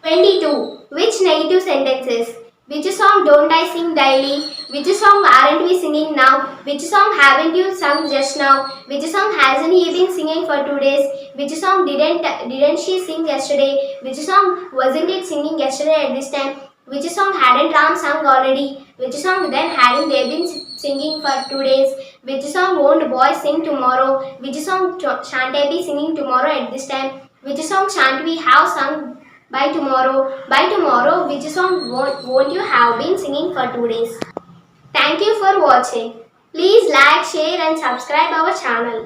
22. Which negative sentences? Which song don't I sing daily? Which song aren't we singing now? Which song haven't you sung just now? Which song hasn't he been singing for 2 days? Which song didn't she sing yesterday? Which song wasn't it singing yesterday at this time? Which song hadn't Ram sung already? Which song then hadn't they been singing for 2 days? Which song won't boys sing tomorrow? Which song shan't I be singing tomorrow at this time? Which song shan't we have sung by tomorrow? By tomorrow, which song won't you have been singing for 2 days? Thank you for watching. Please like, share and subscribe our channel.